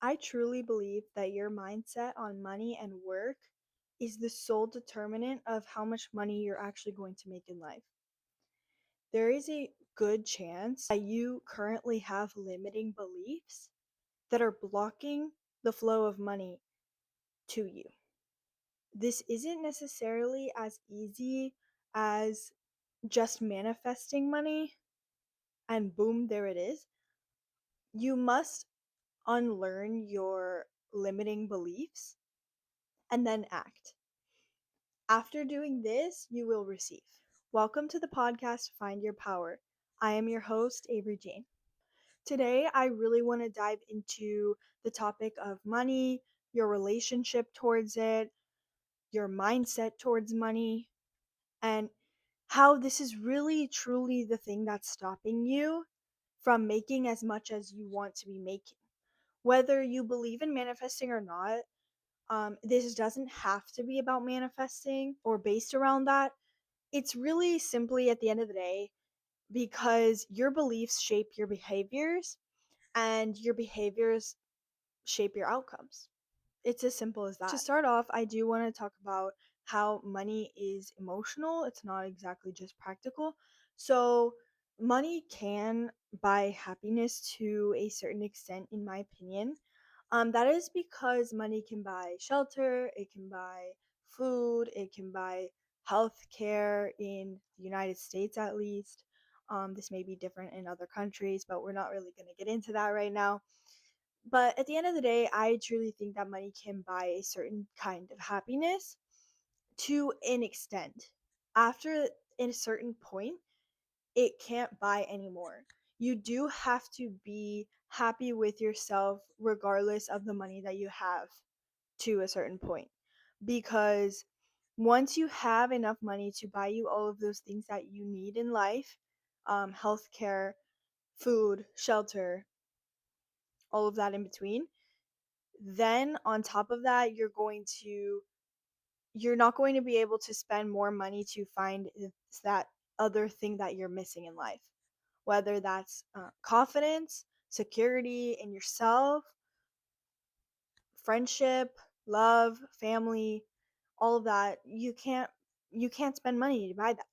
I truly believe that your mindset on money and work is the sole determinant of how much money you're actually going to make in life. There is a good chance that you currently have limiting beliefs that are blocking the flow of money to you. This isn't necessarily as easy as just manifesting money and boom, there it is. You must unlearn your limiting beliefs and then act. After doing this, you will receive. Welcome to the podcast Find Your Power. I am your host, Avery Jane. Today, I really want to dive into the topic of money, your relationship towards it, your mindset towards money, and how this is really truly the thing that's stopping you from making as much as you want to be making. Whether you believe in manifesting or not, this doesn't have to be about manifesting or based around that. It's really simply at the end of the day because your beliefs shape your behaviors and your behaviors shape your outcomes. It's as simple as that. To start off, I do want to talk about how money is emotional. It's not exactly just practical. So, money can buy happiness to a certain extent, in my opinion. That is because money can buy shelter, it can buy food, it can buy health care in the United States at least. This may be different in other countries, but we're not really going to get into that right now. But at the end of the day, I truly think that money can buy a certain kind of happiness to an extent. After a certain point, it can't buy anymore. You do have to be happy with yourself regardless of the money that you have to a certain point. Because once you have enough money to buy you all of those things that you need in life, healthcare, food, shelter, all of that in between, then on top of that, you're not going to be able to spend more money to find that other thing that you're missing in life, whether that's confidence, security in yourself, friendship, love, family, all of that. You can't spend money to buy that.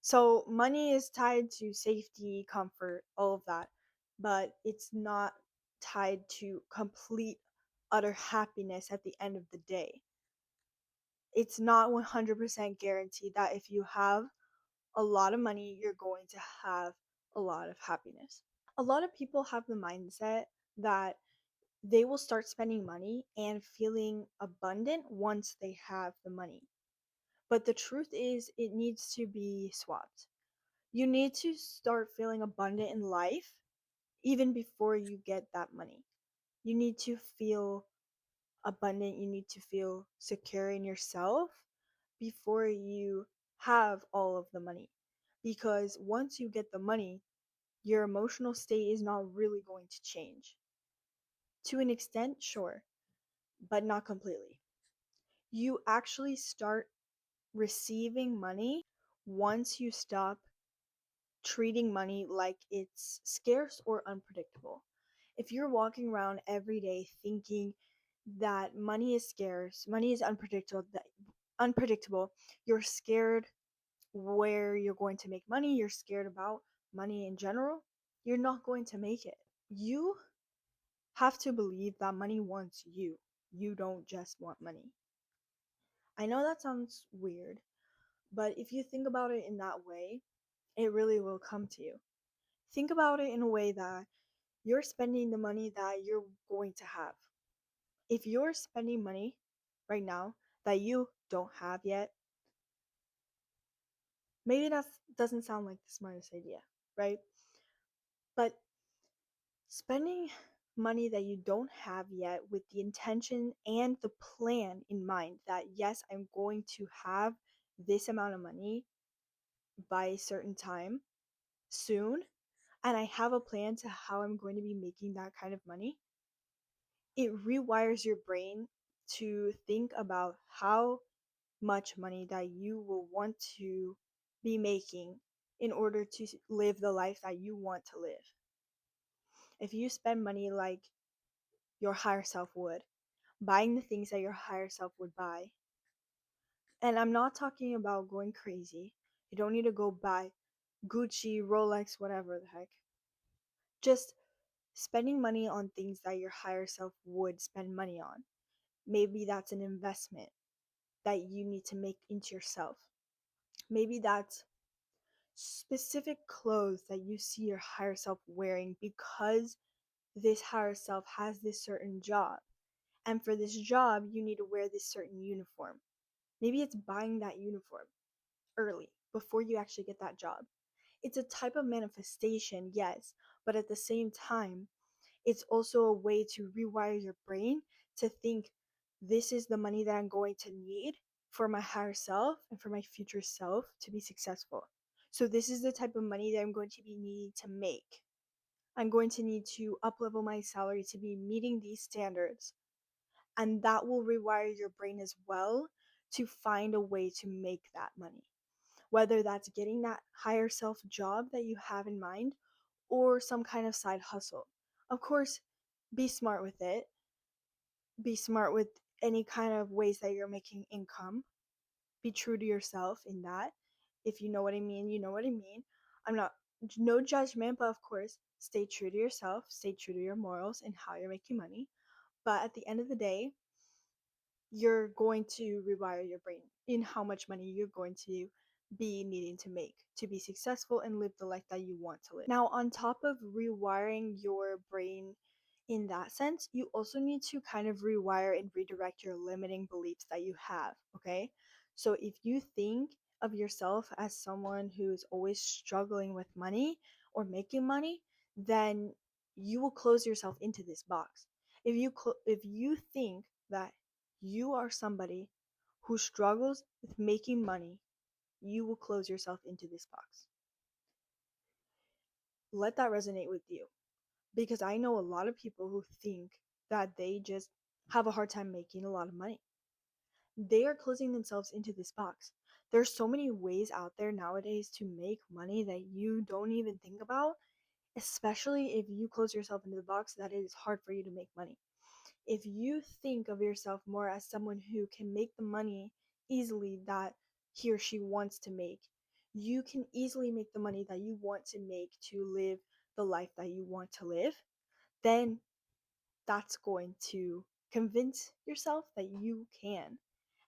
So money is tied to safety, comfort, all of that, but it's not tied to complete utter happiness at the end of the day. It's not 100% guaranteed that if you have a lot of money, you're going to have a lot of happiness. A lot of people have the mindset that they will start spending money and feeling abundant once they have the money. But the truth is, it needs to be swapped. You need to start feeling abundant in life even before you get that money. You need to feel abundant, you need to feel secure in yourself before you have all of the money. Because once you get the money, your emotional state is not really going to change. To an extent, sure, but not completely. You actually start receiving money once you stop treating money like it's scarce or unpredictable. If you're walking around every day thinking that money is scarce, money is unpredictable, you're scared where you're going to make money, you're scared about money in general, you're not going to make it. You have to believe that money wants you. You don't just want money. I know that sounds weird, but if you think about it in that way, it really will come to you. Think about it in a way that you're spending the money that you're going to have. If you're spending money right now that you don't have yet, maybe that doesn't sound like the smartest idea, right? But spending money that you don't have yet with the intention and the plan in mind that yes, I'm going to have this amount of money by a certain time soon, and I have a plan to how I'm going to be making that kind of money, it rewires your brain to think about how much money that you will want to be making in order to live the life that you want to live. If you spend money like your higher self would, buying the things that your higher self would buy. And I'm not talking about going crazy. You don't need to go buy Gucci, Rolex, whatever the heck. Just spending money on things that your higher self would spend money on. Maybe that's an investment that you need to make into yourself. Maybe that's specific clothes that you see your higher self wearing because this higher self has this certain job. And for this job, you need to wear this certain uniform. Maybe it's buying that uniform early before you actually get that job. It's a type of manifestation, yes, but at the same time, it's also a way to rewire your brain to think this is the money that I'm going to need for my higher self and for my future self to be successful. So this is the type of money that I'm going to be needing to make. I'm going to need to uplevel my salary to be meeting these standards. And that will rewire your brain as well to find a way to make that money. Whether that's getting that higher self job that you have in mind or some kind of side hustle. Of course, be smart with it. Be smart with any kind of ways that you're making income. Be true to yourself in that. If you know what I mean, you know what I mean. I'm not, no judgment, but of course, stay true to yourself, stay true to your morals and how you're making money. But at the end of the day, you're going to rewire your brain in how much money you're going to be needing to make to be successful and live the life that you want to live. Now, on top of rewiring your brain in that sense, you also need to kind of rewire and redirect your limiting beliefs that you have, okay? So if you think of yourself as someone who's always struggling with money or making money, then you will close yourself into this box. If you think that you are somebody who struggles with making money, you will close yourself into this box. Let that resonate with you because I know a lot of people who think that they just have a hard time making a lot of money. They are closing themselves into this box. There's so many ways out there nowadays to make money that you don't even think about, especially if you close yourself into the box that it is hard for you to make money. If you think of yourself more as someone who can make the money easily that he or she wants to make, you can easily make the money that you want to make to live the life that you want to live, then that's going to convince yourself that you can.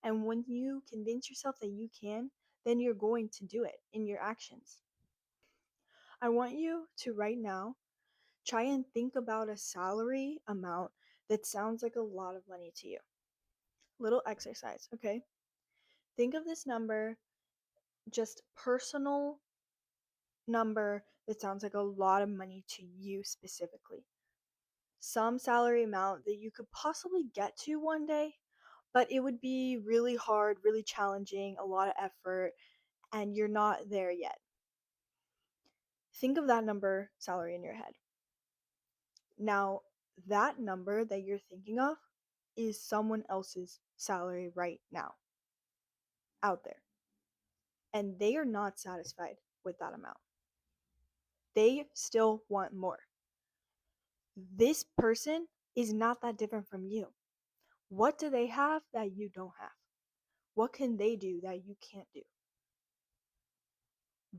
And when you convince yourself that you can, then you're going to do it in your actions. I want you to right now try and think about a salary amount that sounds like a lot of money to you. Little exercise, okay? Think of this number, just personal number that sounds like a lot of money to you specifically. Some salary amount that you could possibly get to one day, but it would be really hard, really challenging, a lot of effort, and you're not there yet. Think of that number salary in your head. Now, that number that you're thinking of is someone else's salary right now out there. And they are not satisfied with that amount. They still want more. This person is not that different from you. What do they have that you don't have? What can they do that you can't do?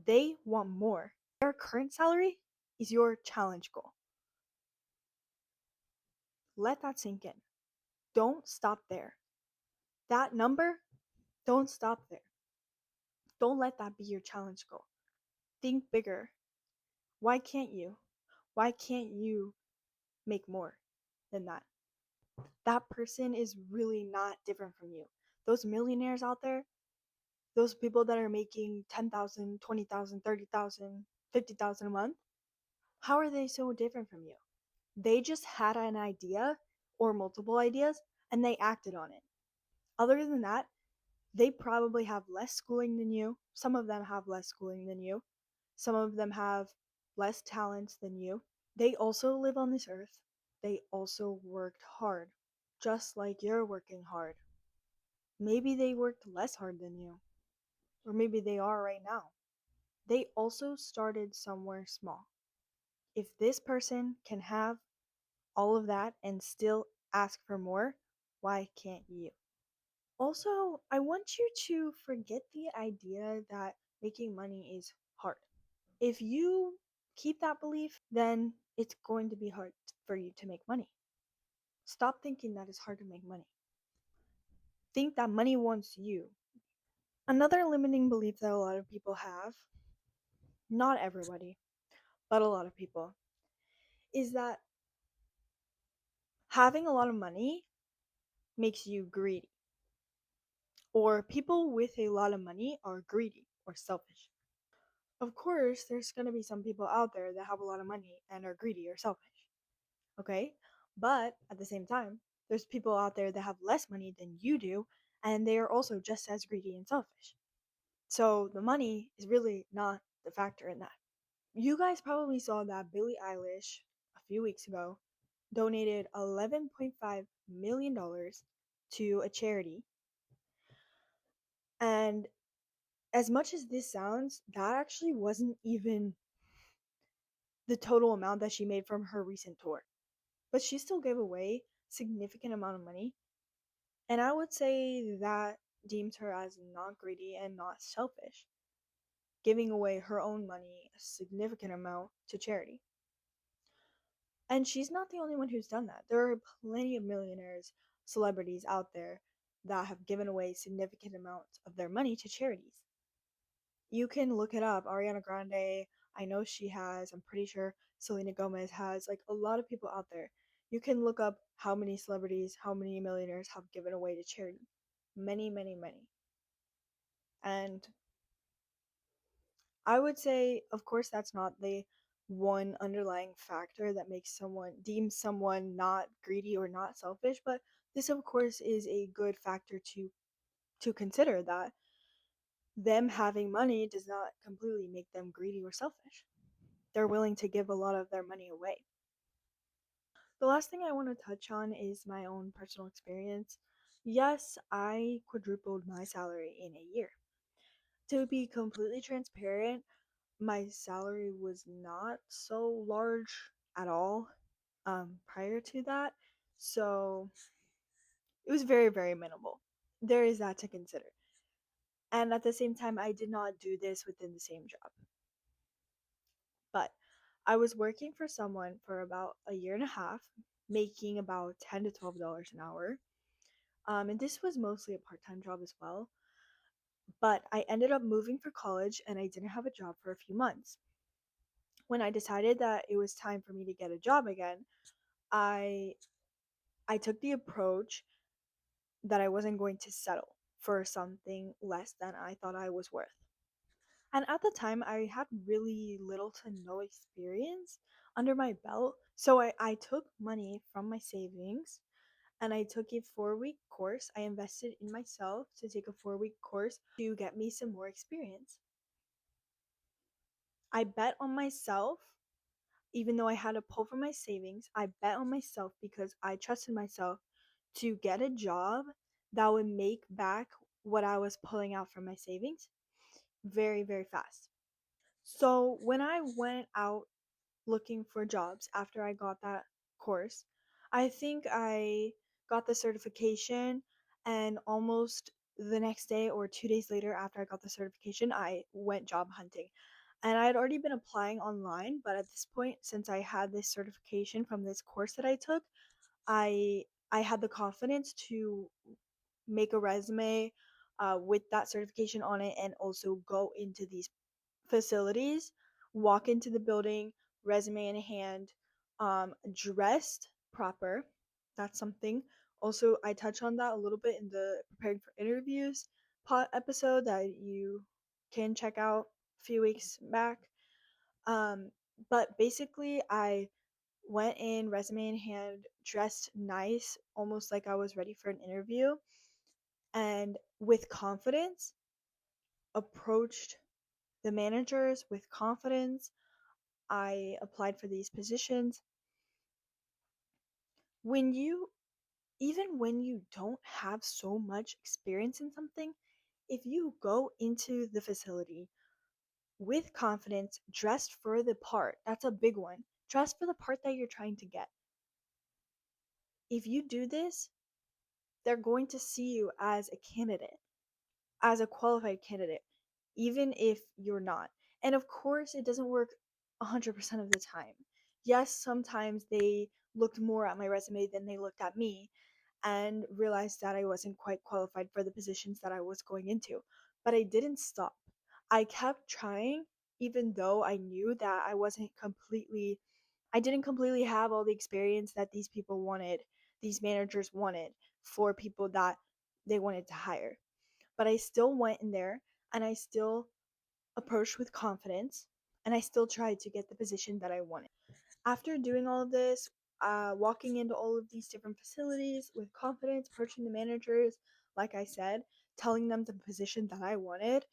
They want more. Their current salary is your challenge goal. Let that sink in. Don't stop there. That number, don't stop there. Don't let that be your challenge goal. Think bigger. Why can't you? Why can't you make more than that? That person is really not different from you. Those millionaires out there, those people that are making 10,000, 20,000, 30,000, 50,000 a month, how are they so different from you? They just had an idea or multiple ideas and they acted on it. Other than that, they probably have less schooling than you. Some of them have less schooling than you. Some of them have less talents than you. They also live on this earth. They also worked hard, just like you're working hard. Maybe they worked less hard than you, or maybe they are right now. They also started somewhere small. If this person can have all of that and still ask for more, why can't you? Also, I want you to forget the idea that making money is hard. If you keep that belief, then it's going to be hard for you to make money. Stop thinking that it's hard to make money. Think that money wants you. Another limiting belief that a lot of people have, not everybody, but a lot of people, is that having a lot of money makes you greedy, or people with a lot of money are greedy or selfish. Of course, there's going to be some people out there that have a lot of money and are greedy or selfish, okay? But at the same time, there's people out there that have less money than you do, and they are also just as greedy and selfish. So the money is really not the factor in that. You guys probably saw that Billie Eilish a few weeks ago donated $11.5 million to a charity. And as much as this sounds, that actually wasn't even the total amount that she made from her recent tour. But she still gave away significant amount of money. And I would say that deems her as not greedy and not selfish, giving away her own money, a significant amount, to charity. And she's not the only one who's done that. There are plenty of millionaires, celebrities out there that have given away significant amounts of their money to charities. You can look it up. Ariana Grande, I know she has. I'm pretty sure Selena Gomez has. Like a lot of people out there. You can look up how many celebrities, how many millionaires have given away to charity. Many, many, many. And I would say, of course, that's not the one underlying factor that makes someone deems someone not greedy or not selfish, but this, of course, is a good factor to consider that them having money does not completely make them greedy or selfish. They're willing to give a lot of their money away. The last thing I want to touch on is my own personal experience. Yes, I quadrupled my salary in a year. To be completely transparent, my salary was not so large at all prior to that. So it was very, very minimal. There is that to consider. And at the same time, I did not do this within the same job. But I was working for someone for about a year and a half, making about $10 to $12 an hour. And this was mostly a part time job as well. But I ended up moving for college and I didn't have a job for a few months. When I decided that it was time for me to get a job again, I I took the approach that I wasn't going to settle for something less than I thought I was worth. And at the time, I had really little to no experience under my belt. So I took money from my savings and I took a 4 week course. I invested in myself to take a 4 week course to get me some more experience. I bet on myself, even though I had to pull from my savings. I bet on myself because I trusted myself to get a job that would make back what I was pulling out from my savings very, very fast. So when I went out looking for jobs after I got that course, I think I got the certification, and almost the next day or 2 days later after I got the certification, I went job hunting. And I had already been applying online, but at this point, since I had this certification from this course that I took, I had the confidence to make a resume with that certification on it and also go into these facilities, walk into the building, resume in hand, dressed proper. That's something. Also, I touch on that a little bit in the preparing for interviews episode that you can check out a few weeks back. Um, but basically, I went in resume in hand, dressed nice, almost like I was ready for an interview, and with confidence approached the managers with confidence. I applied for these positions. When you, even when you don't have so much experience in something, if you go into the facility with confidence, dressed for the part, that's a big one. Dress for the part that you're trying to get. if you do this, they're going to see you as a candidate, as a qualified candidate, even if you're not. And of course, it doesn't work 100% of the time. Yes, sometimes they looked more at my resume than they looked at me and realized that I wasn't quite qualified for the positions that I was going into. But I didn't stop. I kept trying, even though I knew that I didn't completely have all the experience that these people wanted, these managers wanted for people that they wanted to hire. But I still went in there and I still approached with confidence and I still tried to get the position that I wanted. After doing all of this, walking into all of these different facilities with confidence, approaching the managers, like I said, telling them the position that I wanted,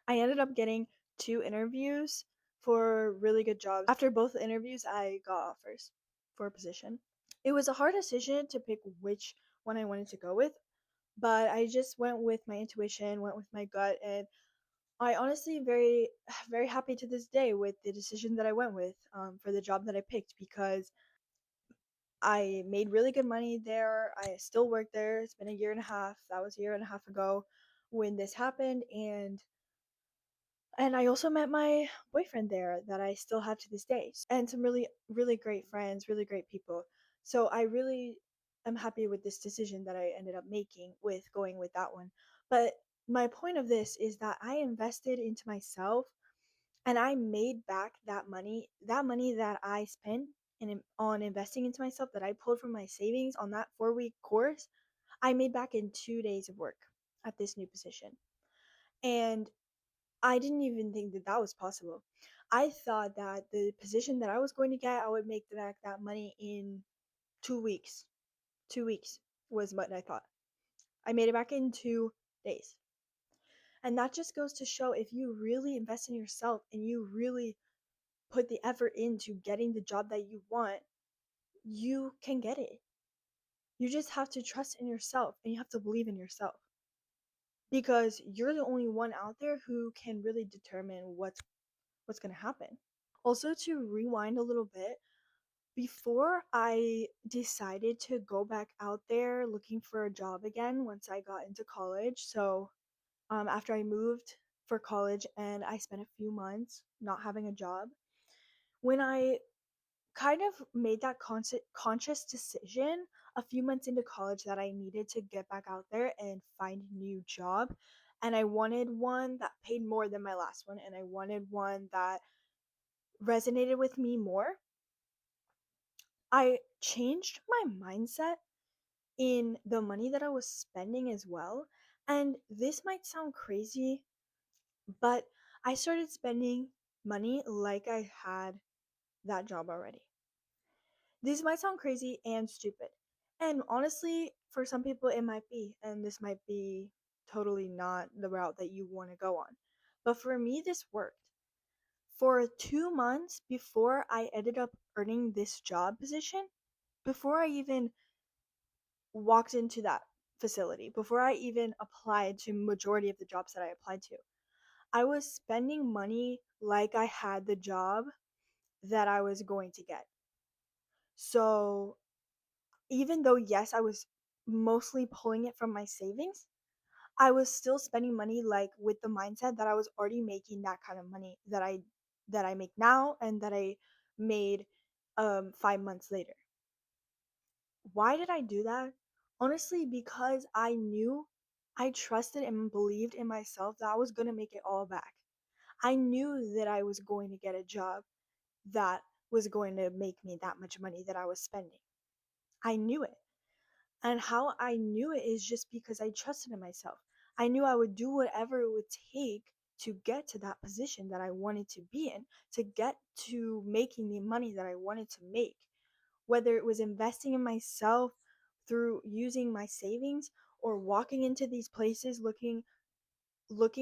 I ended up getting 2 interviews for really good jobs. After both interviews, I got offers for a position. It was a hard decision to pick which one I wanted to go with, but I just went with my intuition, went with my gut, and I honestly very happy to this day with the decision that I went with for the job that I picked because I made really good money there. I still work there. It's been a year and a half. That was a year and a half ago when this happened, and I also met my boyfriend there that I still have to this day, and some really great friends, really great people. So I really am happy with this decision that I ended up making with going with that one. But my point of this is that I invested into myself and I made back that money that I spent on investing into myself that I pulled from my savings on that 4-week course. I made back in 2 days of work at this new position. And I didn't even think that that was possible. I thought that the position that I was going to get, I would make back that money in 2 weeks. 2 weeks was what I thought. I made it back in 2 days. And that just goes to show if you really invest in yourself and you really put the effort into getting the job that you want, you can get it. You just have to trust in yourself and you have to believe in yourself because you're the only one out there who can really determine what's going to happen. Also, to rewind a little bit, before I decided to go back out there looking for a job again once I got into college, so after I moved for college and I spent a few months not having a job, when I kind of made that conscious decision a few months into college that I needed to get back out there and find a new job, and I wanted one that paid more than my last one, and I wanted one that resonated with me more. I changed my mindset in the money that I was spending as well. And this might sound crazy, but I started spending money like I had that job already. This might sound crazy and stupid. And honestly, for some people, it might be. And this might be totally not the route that you want to go on. But for me, this worked. For 2 months before I ended up earning this job position, before I even walked into that facility, before I even applied to majority of the jobs that I applied to, I was spending money like I had the job that I was going to get. So even though yes, I was mostly pulling it from my savings, I was still spending money like with the mindset that I was already making that kind of money that I make now and that I made 5 months later. Why did I do that? Honestly, because I trusted and believed in myself that I was going to make it all back. I knew that I was going to get a job that was going to make me that much money that I was spending. I knew it. And how I knew it is just because I trusted in myself. I knew I would do whatever it would take to get to that position that I wanted to be in, to get to making the money that I wanted to make. Whether it was investing in myself through using my savings or walking into these places looking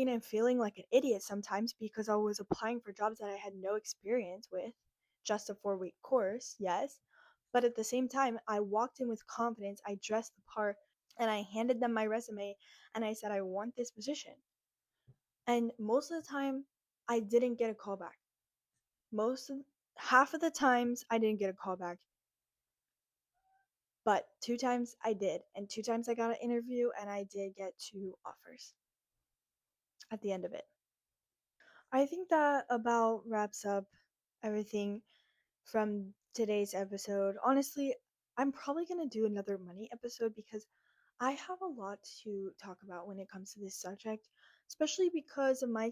and feeling like an idiot sometimes because I was applying for jobs that I had no experience with, just a 4-week course, yes. But at the same time, I walked in with confidence, I dressed the part, and I handed them my resume and I said, I want this position. And most of the time, I didn't get a call back. Most of half of the times, I didn't get a call back. But 2 times I did, and 2 times I got an interview, and I did get 2 offers at the end of it. I think that about wraps up everything from today's episode. Honestly, I'm probably going to do another money episode because I have a lot to talk about when it comes to this subject, especially because of my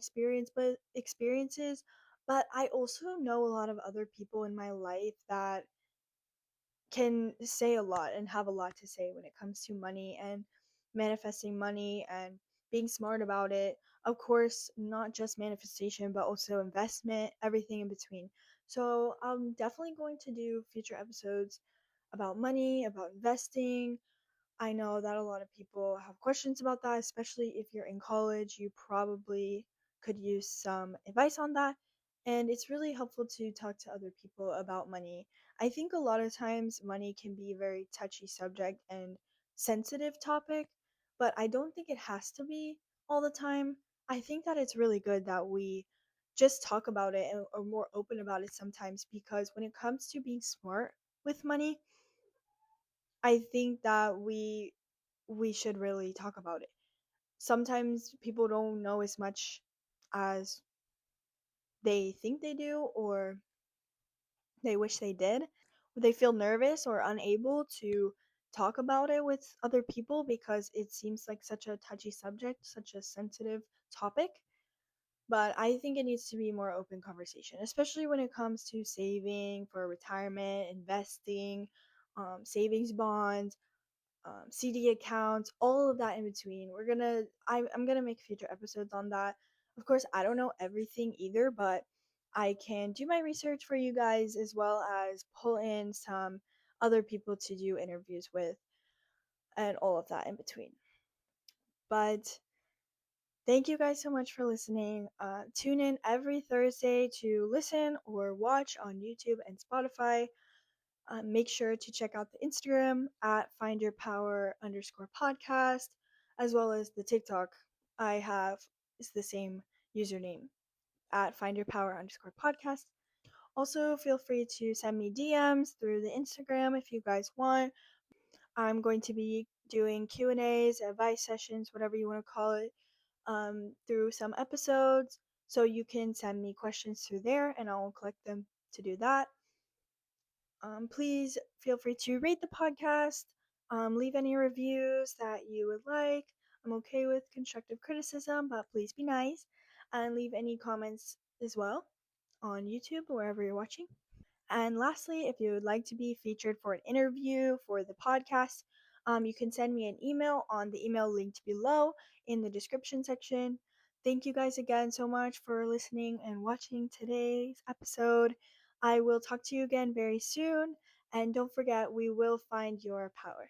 experiences, but I also know a lot of other people in my life that can say a lot and have a lot to say when it comes to money and manifesting money and being smart about it. Of course, not just manifestation, but also investment, everything in between. So, I'm definitely going to do future episodes about money, about investing. I know that a lot of people have questions about that, especially if you're in college. You probably could use some advice on that. And it's really helpful to talk to other people about money. I think a lot of times money can be a very touchy subject and sensitive topic, but I don't think it has to be all the time. I think that it's really good that we just talk about it and are more open about it sometimes, because when it comes to being smart with money, I think that we should really talk about it. Sometimes people don't know as much as they think they do, or they wish they did. They feel nervous or unable to talk about it with other people because it seems like such a touchy subject, such a sensitive topic. But I think it needs to be more open conversation, especially when it comes to saving for retirement, investing, savings bonds, CD accounts, all of that in between. I'm gonna make future episodes on that. Of course, I don't know everything either, but I can do my research for you guys as well as pull in some other people to do interviews with and all of that in between. But thank you guys so much for listening. Tune in every Thursday to listen or watch on YouTube and Spotify. Make sure to check out the Instagram at findyourpower_podcast, as well as the TikTok I have is the same username at findyourpower_podcast. Also, feel free to send me DMs through the Instagram if you guys want. I'm going to be doing Q&As, advice sessions, whatever you want to call it, through some episodes. So you can send me questions through there, and I'll collect them to do that. Please feel free to rate the podcast, leave any reviews that you would like. I'm okay with constructive criticism, but please be nice. And leave any comments as well on YouTube or wherever you're watching. And lastly, if you would like to be featured for an interview for the podcast, you can send me an email on the email linked below in the description section. Thank you guys again so much for listening and watching today's episode. I will talk to you again very soon. And don't forget, we will find your power.